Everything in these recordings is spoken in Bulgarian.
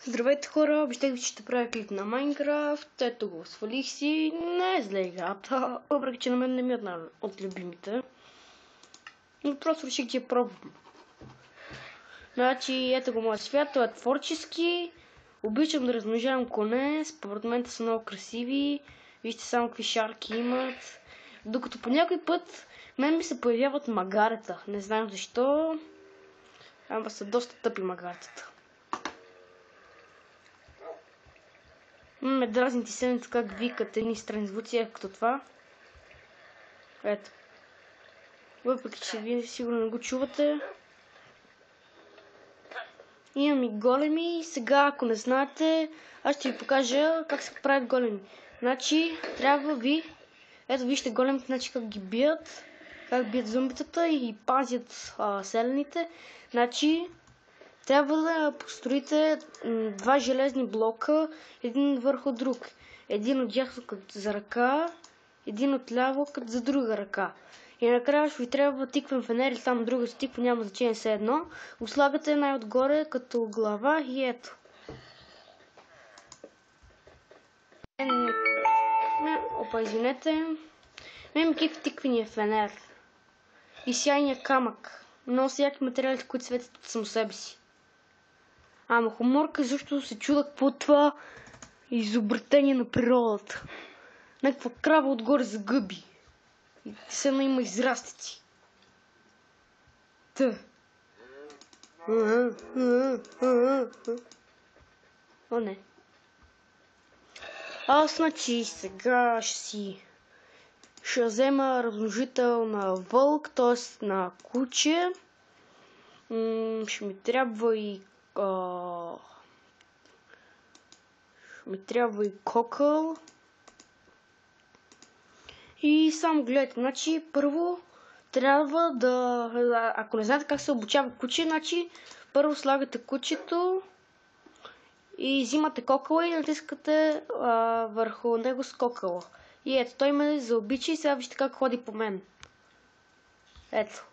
Здравейте хора, обещах ви, че ще правя клип на Майнкрафт. Ето го, свалих си. Не е зле играта, въпреки че на мен не ми е една от любимите. Но просто реших, че я пробвам. Значи, ето го моят свят, той е творчески. Обичам да размножавам коне, според мен са много красиви. Вижте само какви шарки имат. Докато по някой път мен ми се появяват магарета. Не знам защо. Ама са доста тъпи магаретата. Ме дразни ти седмица как викат едни странни звуци, като това. Ето. Въпреки че вие сигурно не го чувате. Имам и големи и сега, ако не знаете, аз ще ви покажа как се правят големи. Значи, трябва ви... Ето вижте големите, значи как ги бият. Как бият зомбитата и пазят селените. Значи, трябва да построите два железни блока, един върху друг. Един от дясно като за ръка, един от ляво като за друга ръка. И накрая ще ви трябва тиквен фенер или там друга си тиква, няма значение все едно. Го слагате най-отгоре като глава и ето. Опа, извинете. Мен ми кефи тиквения фенер. И сияйния камък. Много са яки материалите, които светят от само себе си. Ама хуморка, защото се чуда какво е това изобретение на природата. Някаква крава отгоре загъби. И все едно има израстици. Та. О, не. Аз, значи, сега ще взема размножител на вълк, т.е. на куче. Ще ми трябва и кокъл. И само гледайте, значи първо трябва да... Ако не знаете как се обучава куче, значи първо слагате кучето и взимате кокъла и натискате върху него с кокъла. И ето, той ме заобича и сега вижте как ходи по мен. Ето.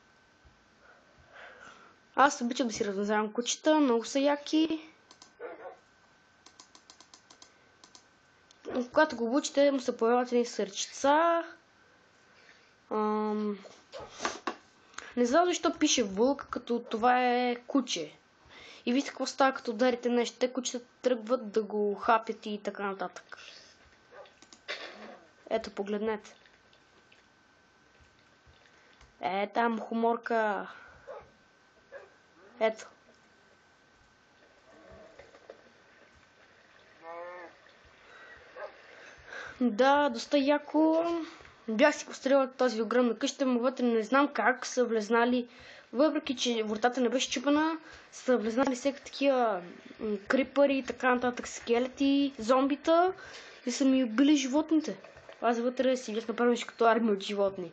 Аз обичам да си размножавам кучета, много са яки. Когато го обучите, му се появяват едни сърчица. Не знам защо пише вълк, като това е куче. И вижте какво става, като ударите нещо. Те кучета тръгват да го хапят и така нататък. Ето, погледнете. Там хуморка. Ето. Да, доста яко. Бях си построила тази огромна къща, но вътре не знам как са влезнали, въпреки че вратата не беше чупена, са влезнали всеки такива крипъри и така нататък, скелети, зомбита и са ми убили животните. Аз вътре си бях направил като армия от животни.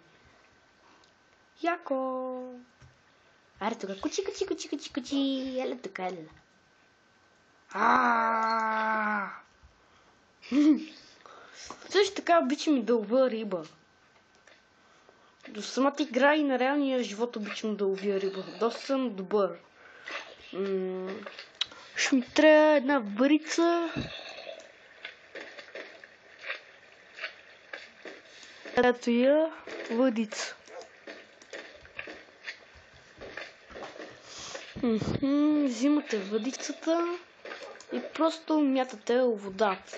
Яко! Аре тук, кучи, еле тук, еле. Също така обичам и да ловя риба. До самата игра и на реалния живот обичам да ловя риба. Доста съм добър. Ще ми трябва една върица. Ето я въдица. Взимате въдицата и просто мятате водата.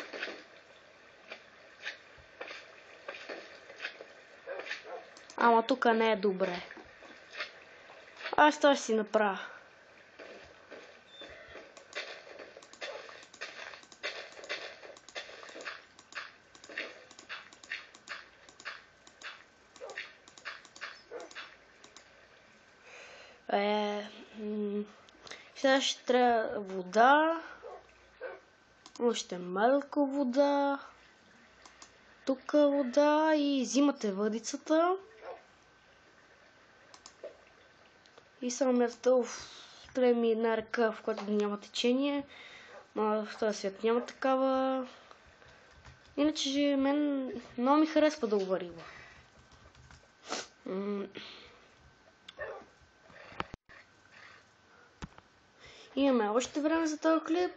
Ама тук не е добре. Аз това ще си направя. Сега ще трябва вода. Още малко вода. Тук вода и взимате въдицата. И само мятате, трябва ми една ръка, в която няма течение. В този свят няма такава. Иначе мен много ми харесва да ловя риба. Имаме още време за този клип.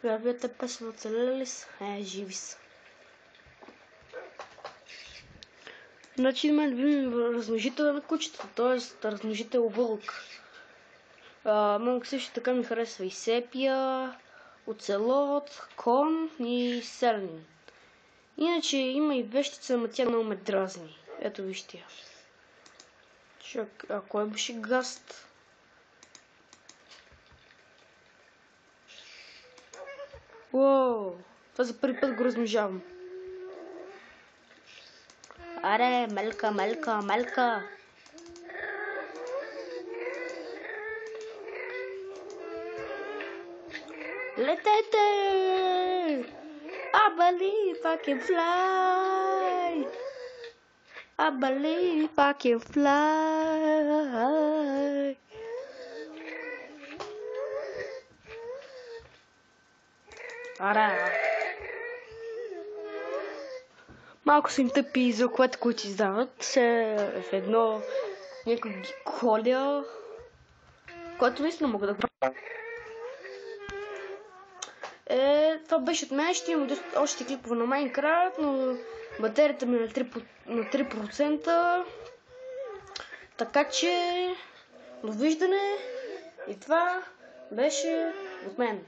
Вярвите песен оцелели са? Живи са. Значи има любим размножител на кучета, т.е. размножител вълк. Много също така ми харесва и сепия, оцелот, кон и селен. Иначе има и вещица, но тя много ме дразни. Ето вижте я. Чак, а кой беше гаст? Уоу, това за първи път го размножавам. Аре, мелка, мелка, мелка. Летете! I believe I can fly. I believe I can fly. Ара. Малко са им тъпи звуковете, които издават. В едно някой ги коля, който наистина мога да правя. Това беше от мен. Ще имам още клипове на Майнкрафт, но батерията ми е на 3%. Така че, довиждане. И това беше от мен.